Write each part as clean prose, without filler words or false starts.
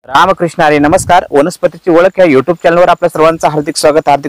रामकृष्ण हरी. नमस्कार. वनस्पतीची ओळख या युट्यूब चॅनलवर आपल्या सर्वांचं हार्दिक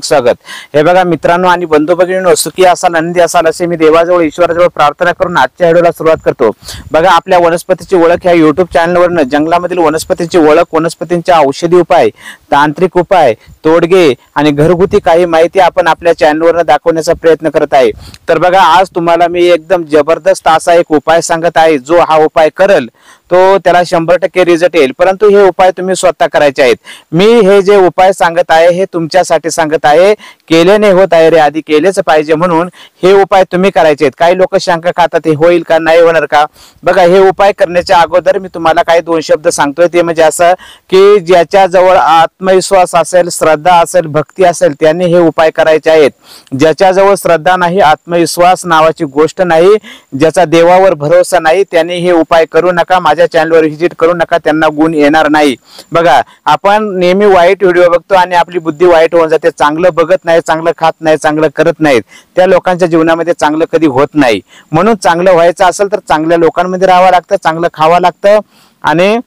स्वागत. हे बघा मित्रांनो आणि बंधू भगिनींनो, सुखी असाल, आनंदी असाल असे मी देवाजवळ ईश्वराजवळ प्रार्थना करून आजच्या व्हिडिओला सुरुवात करतो. बघा, आपल्या वनस्पतीची ओळख या युट्यूब चॅनलवरनं जंगलामधील वनस्पतींची ओळख, वनस्पतींच्या औषधी उपाय, तांत्रिक उपाय, तोडगे आणि घरगुती काही माहिती आपण आपल्या चॅनलवरनं दाखवण्याचा प्रयत्न करत आहे. तर बघा, आज तुम्हाला मी एकदम जबरदस्त असा एक उपाय सांगत आहे. जो हा उपाय करल तो त्याला 100% रिझल्ट येईल. परंतु हे उपाय तुम्ही स्वतः करायचे आहेत. मी हे जे उपाय सांगत आहे हे तुमच्यासाठी सांगत आहे. केल्याने होत आहे रे, आधी केलेच पाहिजे, म्हणून हे उपाय तुम्ही करायचे आहेत. काही लोक शंका खातात हे होईल का, नाही होणार का. बघा, हे उपाय करण्याच्या अगोदर मी तुम्हाला काही 2 शब्द सांगतोय. ते म्हणजे असं की ज्याच्याजवळ आत्मविश्वास असेल, श्रद्धा असेल, भक्ती असेल, त्यांनी हे उपाय करायचे आहेत. ज्याच्याजवळ श्रद्धा नाही, आत्मविश्वास नावाची गोष्ट नाही, ज्याचा देवावर भरोसा नाही, त्यांनी हे उपाय करू नका. माझ्या चॅनलवर व्हिजिट करू नका, त्यांना गुण येणार नाही. बघा, आपण नेहमी वाईट व्हिडिओ बघतो आणि आपली बुद्धी वाईट होऊन जाते. चांगलं बघत नाही, चांगलं खात नाही, चांगलं करत नाहीत. त्या लोकांच्या जीवनामध्ये चांगलं कधी होत नाही. म्हणून चांगलं व्हायचं असेल तर चांगल्या लोकांमध्ये राहावं लागतं, चांगलं खावं लागतं आणि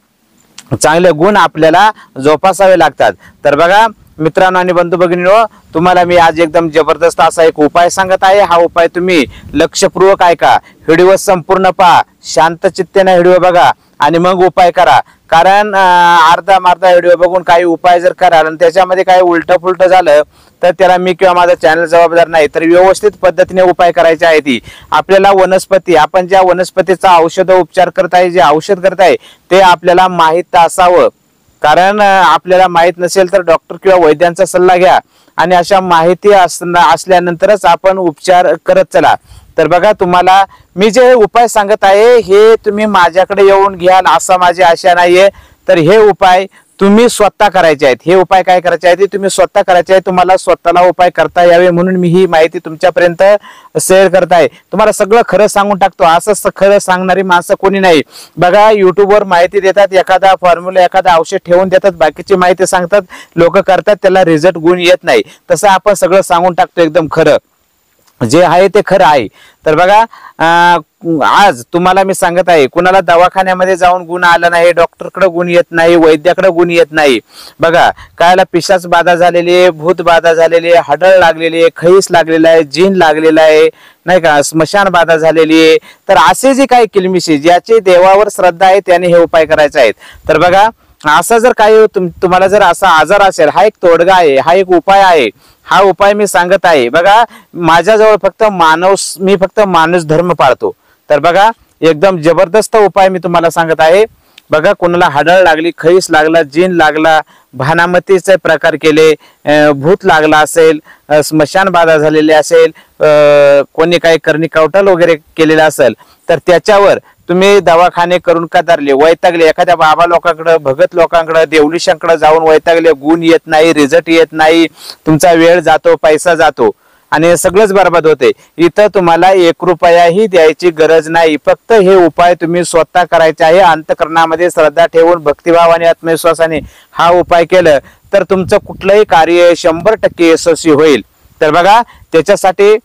चांगले गुण आपल्याला जोपासावे लागतात. तर बघा मित्रांनो आणि बंधू भगिनींनो, तुम्हाला मी आज एकदम जबरदस्त असा एक उपाय सांगत आहे. हा उपाय तुम्ही लक्षपूर्वक ऐका, व्हिडिओ संपूर्ण पहा, शांत चित्तेने व्हिडिओ बघा आणि मग उपाय करा. कारण अर्धा व्हिडिओ बघून काही उपाय जर कराल आणि त्याच्यामध्ये काही उलट पुलट झालं तर त्याला मी किंवा माझा चॅनल जबाबदार नाही. तर व्यवस्थित पद्धतीने उपाय करायचे आहे. ती आपल्याला वनस्पती, आपण ज्या वनस्पतीचा औषध उपचार करत आहे, जे औषध करत आहे ते आपल्याला माहित असावं. कारण आपल्याला माहित नसेल तर डॉक्टर किंवा वैद्यांचा सल्ला घ्या आणि अशा माहिती असल्यानंतरच आपण उपचार करत चला. तर बघा, तुम्हाला मी जे उपाय सांगत आहे हे तुम्ही माझ्याकडे येऊन घ्याल असा माझी आशा नाहीये. तर हे उपाय तुम्ही स्वतः करायचे आहेत. हे उपाय काय करायचे आहेत, तुम्ही स्वतः करायचे आहे. तुम्हाला स्वतःला उपाय करता यावे म्हणून मी ही माहिती तुमच्यापर्यंत शेअर करत आहे. तुम्हाला सगळं खरं सांगून टाकतो. असं खरं सांगणारी माणसं कोणी नाही. बघा, युट्यूबवर माहिती देतात, एखादा फॉर्म्युला, एखादा औषध ठेवून देतात, बाकीची माहिती सांगतात, लोक करतात, त्याला रिझल्ट गुण येत नाही. तसं आपण सगळं सांगून टाकतो एकदम खरं, जे आहे ते खरं आहे. तर बघा, आज तुम्हाला मी सांगत आहे, कुणाला दवाखान्यामध्ये जाऊन गुण आला नाही, डॉक्टरकडे गुण येत नाही, वैद्याकडे गुण येत नाही. बघा, कायला पिशाच बाधा झालेली आहे, भूत बाधा झालेली आहे, हडळ लागलेली आहे, खैस लागलेला आहे, जीन लागलेला आहे, नाही का, स्मशान बाधा झालेली आहे. तर असे जे काही किलमिशी, ज्याची देवावर श्रद्धा आहे त्याने हे उपाय करायचे आहेत. तर बघा, असं जर काही तुम्हाला जर असा आजार असेल, हा एक तोडगा आहे, हा एक उपाय आहे. हा उपाय मी सांगत आहे. बघा, माझ्याजवळ मी फक्त माणूस धर्म पाळतो. तर बघा, एकदम जबरदस्त उपाय मी तुम्हाला सांगत आहे. बघा, कोणाला हडळ लागली, खैस लागला, जीन लागला, भानामतीचे प्रकार केले, भूत लागला असेल, स्मशान बाधा झालेली असेल, कोणी काही करणी कवटाल वगैरे केलेला असेल, तर त्याच्यावर तुम्ही दवाखाने करून कदारले, वैतागले, एखाद्या बाबा लोकांकडे, भगत लोकांकडे, देवलिशांकडे जाऊन वैतागले, गुण येत नाही, रिझल्ट येत नाही, तुमचा वेळ जातो, पैसा जातो आणि सगळंच बरबाद होते. इथं तुम्हाला 1 रुपयाही द्यायची गरज नाही. फक्त हे उपाय तुम्ही स्वतः करायचे आहे. अंतःकरणामध्ये श्रद्धा ठेवून, भक्तिभाव आणि आत्मविश्वासाने हा उपाय केलं तर तुमचं कुठलंही कार्य 100% यशस्वी होईल. तर बघा, त्याच्यासाठी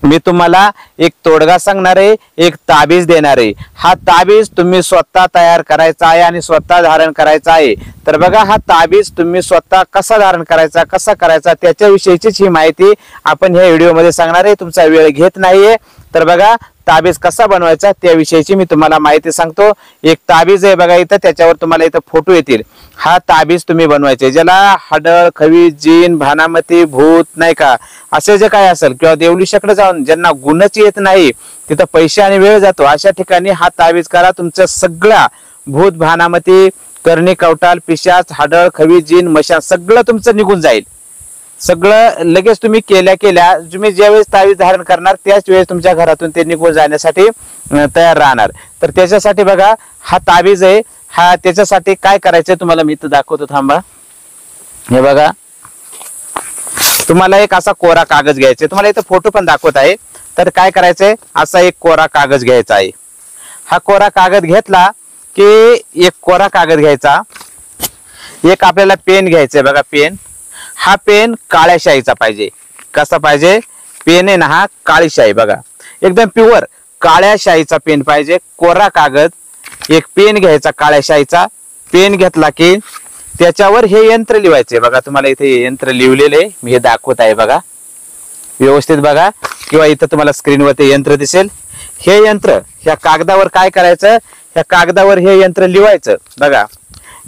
मी तुम्हाला एक तोडगा सांगणार आहे, एक ताबीज देणार आहे. हा ताबीज तुम्ही स्वतः तयार करायचा आहे आणि स्वतः धारण करायचा आहे. तर बघा, हा ताबीज तुम्ही स्वतः कसा धारण करायचा, कसा करायचा, त्याच्याविषयीचीच ही माहिती आपण ह्या व्हिडिओमध्ये सांगणार आहे. तुमचा वेळ घेत नाहीये. तर बघा, ताबीज कसा बनवायचा त्याविषयीची मी तुम्हाला माहिती सांगतो. एक ताबीज आहे बघा इथं, त्याच्यावर तुम्हाला इथं फोटो येतील. हा ताबीज तुम्ही बनवायचे. ज्याला हडळ, खवी, जीन, भानामती, भूत, नाही का, असे जे काय असेल, किंवा देवलिशाकडे जाऊन ज्यांना गुणच येत नाही, तिथं पैसे आणि वेळ जातो, अशा ठिकाणी हा ताबीज करा. तुमचं सगळा भूत, भानामती, करणी कवटाल, पिशाच, हडळ, खवी, जीन, मशान सगळं तुमचं निघून जाईल. सगळं लगेच तुम्ही केल्या तुम्ही ज्यावेळेस ताबीज धारण करणार त्याच वेळेस तुमच्या घरातून ते निघून जाण्यासाठी तयार राहणार. तर त्याच्यासाठी बघा, हा ताबीज आहे. हा त्याच्यासाठी काय करायचंय तुम्हाला मी इथं दाखवतो, थांबा. हे बघा, तुम्हाला एक असा कोरा कागद घ्यायचा. तुम्हाला इथं फोटो पण दाखवत आहे. तर काय करायचंय, असा एक कोरा कागद घ्यायचा आहे. हा कोरा कागद घेतला की एक कोरा कागद घ्यायचा, एक आपल्याला पेन घ्यायचंय. बघा, पेन, हा पेन काळ्या शाईचा पाहिजे. कसा पाहिजे पेन आहे ना, हा काळी शाई. बघा, एकदम प्युअर काळ्या शाईचा पेन पाहिजे. कोरा कागद, एक पेन घ्यायचा काळ्या शाईचा, पेन घेतला की त्याच्यावर हे यंत्र लिहायचे बघा. तुम्हाला इथे यंत्र लिहिलेले मी हे दाखवत आहे बघा, व्यवस्थित बघा, किंवा इथं तुम्हाला स्क्रीनवर ते यंत्र दिसेल. हे यंत्र ह्या कागदावर काय करायचं, ह्या कागदावर हे यंत्र लिहायचं बघा.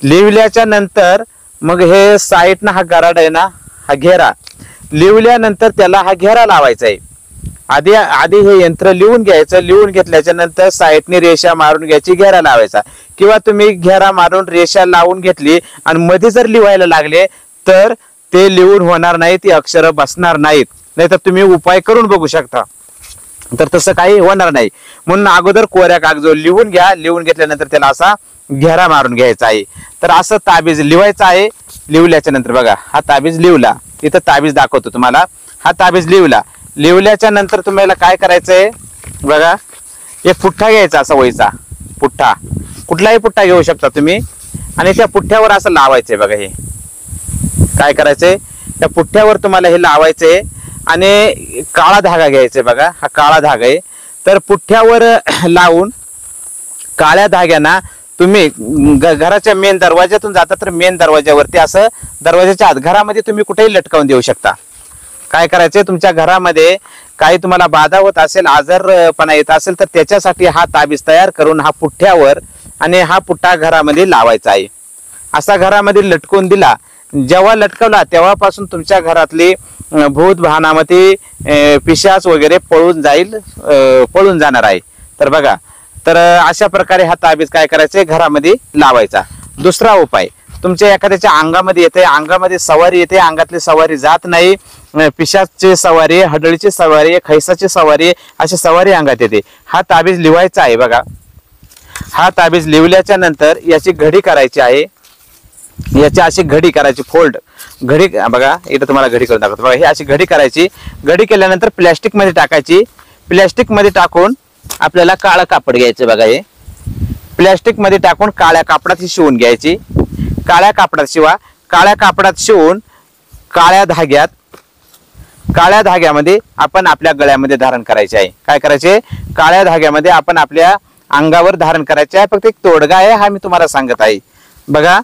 लिहिल्याच्या नंतर मग हे साईडनं हा गराड आहे ना, हा घेरा लिहिल्यानंतर त्याला हा घेरा लावायचा आहे. आधी हे यंत्र लिहून घ्यायचं. लिहून घेतल्याच्या नंतर साईडने रेषा मारून घ्यायची, घेरा लावायचा. किंवा तुम्ही घेरा मारून रेषा लावून घेतली आणि मध्ये जर लिहायला लागले तर ते लिहून होणार नाही, ती अक्षरं बसणार नाहीत. नाहीतर तुम्ही उपाय करून बघू शकता, तर तसं काही होणार नाही. म्हणून अगोदर कोऱ्या कागदावर लिहून घ्या. लिहून घेतल्यानंतर त्याला असा घेरा मारून घ्यायचा आहे. तर असं ताबीज लिहायचं आहे. लिहिल्याच्या नंतर बघा, हा ताबीज लिवला, इथं ताबीज दाखवतो तुम्हाला. हा ताबीज लिवला. लिवल्याच्या नंतर तुम्हाला काय करायचंय बघा, एक पुठ्ठा घ्यायचा, असा वयचा पुठ्ठा, कुठलाही पुठ्ठा घेऊ शकता तुम्ही, आणि त्या पुठ्ठ्यावर असं लावायचंय बघा. हे काय करायचंय, त्या पुठ्ठ्यावर तुम्हाला हे लावायचंय आणि काळा धागा घ्यायचा बघा. हा काळा धागा आहे. तर पुठ्ठ्यावर लावून काळ्या धाग्याना तुम्ही घराच्या मेन दरवाज्यातून जाता तर मेन दरवाज्यावरती असं दरवाजाच्या आत घरामध्ये तुम्ही कुठेही लटकावून देऊ शकता. काय करायचंय, तुमच्या घरामध्ये काही तुम्हाला बाधा होत असेल, आजारपणा येत असेल, तर त्याच्यासाठी हा ताबीज तयार करून हा पुठ्ठ्यावर आणि हा पुठ्ठा घरामध्ये लावायचा आहे. असा घरामध्ये लटकवून दिला, जेव्हा लटकवला तेव्हापासून तुमच्या घरातली भूत भानामती पिशाच वगैरे पळून जाणार आहे. तर बघा, तर अशा प्रकारे हा ताबीज काय करायचे, घरामध्ये लावायचा. दुसरा उपाय, तुमच्या एखाद्याच्या अंगामध्ये येते, अंगामध्ये सवारी येते, अंगातली सवारी जात नाही, पिशाची सवारी, हडळीची सवारी, खैसाची सवारी, अशी सवारी अंगात येते. हा ताबीज लिहायचा आहे बघा. हा ताबीज लिहिल्याच्या नंतर याची घडी करायची आहे. याची अशी घडी करायची, फोल्ड घडी बघा, इथं तुम्हाला घडी करून दाखवतो बघा. ही अशी घडी करायची. घडी केल्यानंतर प्लॅस्टिक मध्ये टाकायची. प्लॅस्टिक मध्ये टाकून आपल्याला काळं कापड घ्यायचं बघा. हे प्लॅस्टिक मध्ये टाकून काळ्या कापडात शिवून घ्यायची. काळ्या कापडात शिवा. काळ्या कापडात शिवून काळ्या धाग्यामध्ये आपण आपल्या गळ्यामध्ये धारण करायचे आहे. काय करायचे, काळ्या धाग्यामध्ये आपण आपल्या अंगावर धारण करायचे आहे. फक्त एक तोडगा आहे, हा मी तुम्हाला सांगत आहे बघा.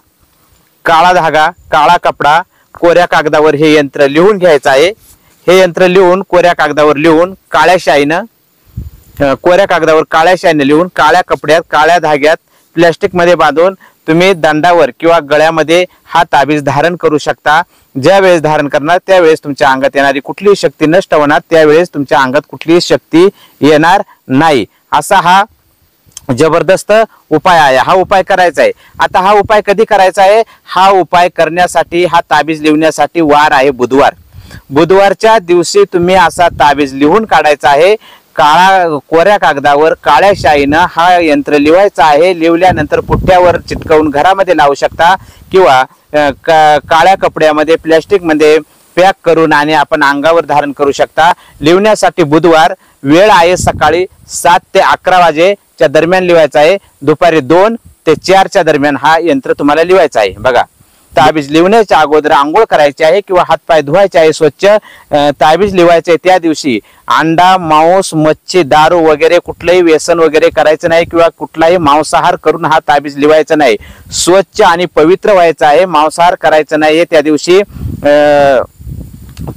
काळा धागा, काळा कपडा, कोऱ्या कागदावर हे यंत्र लिहून घ्यायचं आहे. हे यंत्र लिहून कोऱ्या कागदावर लिहून काळ्या शाईनं लिहून काळ्या कपड्यात, काळ्या धाग्यात प्लॅस्टिक मध्ये बांधून तुम्ही दंडावर किंवा गळ्यामध्ये हा ताबीज धारण करू शकता. ज्या वेळेस धारण करणार त्यावेळेस तुमच्या अंगात येणारी कुठलीही शक्ती नष्ट होणार, त्यावेळेस तुमच्या अंगात कुठलीही शक्ती येणार नाही. असा हा जबरदस्त उपाय आहे. हा उपाय करायचा आहे. आता हा उपाय कधी करायचा आहे, हा उपाय करण्यासाठी, हा ताबीज लिहिण्यासाठी वार आहे बुधवार. बुधवारच्या दिवशी तुम्ही असा ताबीज लिहून काढायचा आहे. कोऱ्या कागदावर काळ्या शाईनं हा यंत्र लिहायचा आहे. लिहिल्यानंतर पुठ्ठ्यावर चिटकवून घरामध्ये लावू शकता किंवा काळ्या कपड्यामध्ये प्लॅस्टिक मध्ये पॅक करून आणि आपण अंगावर धारण करू शकता. लिहिण्यासाठी बुधवार, वेळ आहे सकाळी 7 ते 11 वाजेच्या दरम्यान लिहायचा आहे. दुपारी 2 ते 4च्या दरम्यान हा यंत्र तुम्हाला लिहायचा आहे बघा. ताबीज लिहिण्याच्या अगोदर आंघोळ करायची आहे किंवा हातपाय धुवायचे आहे स्वच्छ. ताबीज लिहायचे त्या दिवशी अंडा, मांस, मच्छी, दारू वगैरे कुठलंही व्यसन वगैरे करायचं नाही किंवा कुठलाही मांसाहार करून हा ताबीज लिहायचा नाही. स्वच्छ आणि पवित्र व्हायचं आहे. मांसाहार करायचं नाही त्या दिवशी.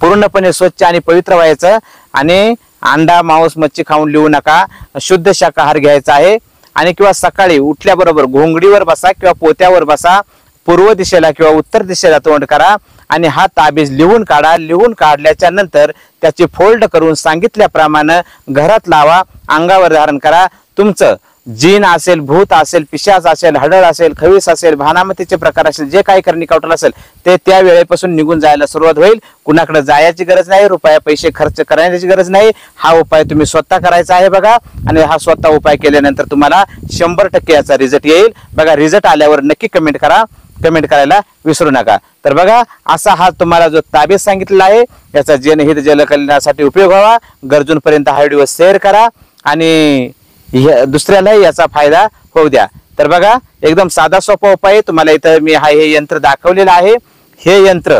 पूर्णपणे स्वच्छ आणि पवित्र व्हायचं आणि अंडा, मांस, मच्छी खाऊन लिहू नका. शुद्ध शाकाहार घ्यायचा आहे. आणि किंवा सकाळी उठल्याबरोबर घोंगडीवर बसा किंवा पोत्यावर बसा, पूर्व दिशेला किंवा उत्तर दिशेला तोंड करा आणि हा ताबीज लिहून काढा. लिहून काढल्याच्या नंतर त्याची फोल्ड करून सांगितल्याप्रमाणे घरात लावा, अंगावर धारण करा. तुमचं जीन असेल, भूत असेल, पिशाच असेल, हडळ असेल, खवीस असेल, भानामतीचे प्रकार असेल, जे काही करणी कावटल असेल ते त्या वेळेपासून निघून जायला सुरुवात होईल. कुणाकडे जायची गरज नाही, रुपया पैसे खर्च करण्याची गरज नाही. हा उपाय तुम्ही स्वतः करायचा आहे बघा. आणि हा स्वतः उपाय केल्यानंतर तुम्हाला 100% याचा रिझल्ट येईल बघा. रिझल्ट आल्यावर नक्की कमेंट करा. कमेंट करायला विसरू नका. तर बघा, असा हा तुम्हाला जो ताबीज सांगितलेला आहे याचा जनहित जलकल्याणासाठी उपयोग व्हावा. गरजूंपर्यंत हा व्हिडिओ शेअर करा आणि दुसऱ्यालाही याचा फायदा होऊ द्या. तर बघा, एकदम साधा सोपा उपाय तुम्हाला इथं मी हे यंत्र दाखवलेलं आहे. हे यंत्र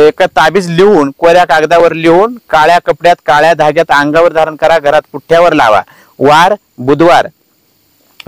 एक ताबीज लिहून कोऱ्या कागदावर लिहून काळ्या कपड्यात, काळ्या धाग्यात अंगावर धारण करा. घरात पुठ्ठ्यावर लावा. वार बुधवार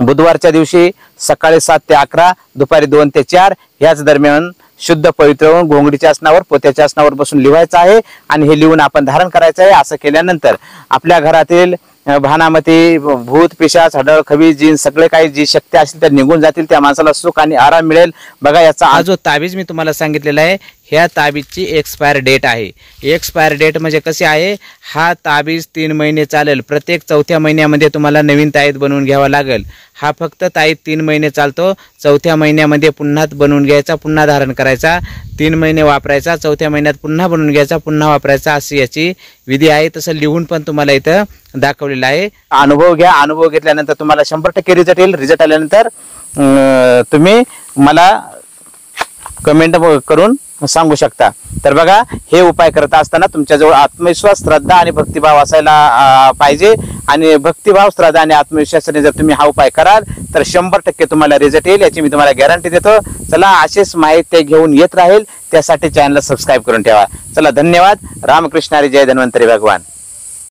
बुधवारच्या दिवशी सकाळी 7 ते 11, दुपारी 2 ते 4 याच दरम्यान शुद्ध पवित्र होऊन घोंगडीच्या आसनावर, पोत्याच्या आसनावर बसून लिहायचं आहे आणि हे लिहून आपण धारण करायचं आहे। असं केल्यानंतर आपल्या घरातील भानामती, भूत, पिशाच, हडळ, खवीज, जीन सगळे काही जी शक्ती असतील त्या निघून जातील, त्या माणसाला सुख आणि आराम मिळेल। बघा याचा हा जो ताबीज मी तुम्हाला सांगितलेला आहे, ह्या ताबीजची एक्सपायर डेट आहे। एक्सपायर डेट म्हणजे कसे आहे, हा ताबीज 3 महिने चालेल। प्रत्येक 4थ्या महिन्यामध्ये तुम्हाला नवीन ताईत बनवून घ्यावा लागेल। हा फक्त ताईत 3 महिने चालतो। 4थ्या महिन्यामध्ये पुन्हा बनवून घ्यायचा, पुन्हा धारण करायचा, 3 महिने वापरायचा, 4थ्या महिन्यात पुन्हा बनवून घ्यायचा, पुन्हा वापरायचा, अशी याची विधी आहे। तसं लिहून पण तुम्हाला इथं दाखवलेलं आहे। अनुभव घ्या, अनुभव घेतल्यानंतर तुम्हाला 100% रिझल्ट येईल। रिझल्ट आल्यानंतर तुम्ही मला कमेंट करून सांगू शकता। तर बघा, हे उपाय करत असताना तुमच्याजवळ आत्मविश्वास, श्रद्धा आणि भक्तिभाव असायला पाहिजे। आणि भक्तिभाव, श्रद्धा आणि आत्मविश्वासाने जर तुम्ही हा उपाय कराल तर 100% तुम्हाला रिझल्ट येईल, याची मी तुम्हाला गॅरंटी देतो। चला, अशीच माहिती घेऊन येत राहील, त्यासाठी चॅनलला सबस्क्राईब करून ठेवा। चला, धन्यवाद। रामकृष्ण हरी, जय धन्वंतरी भगवान।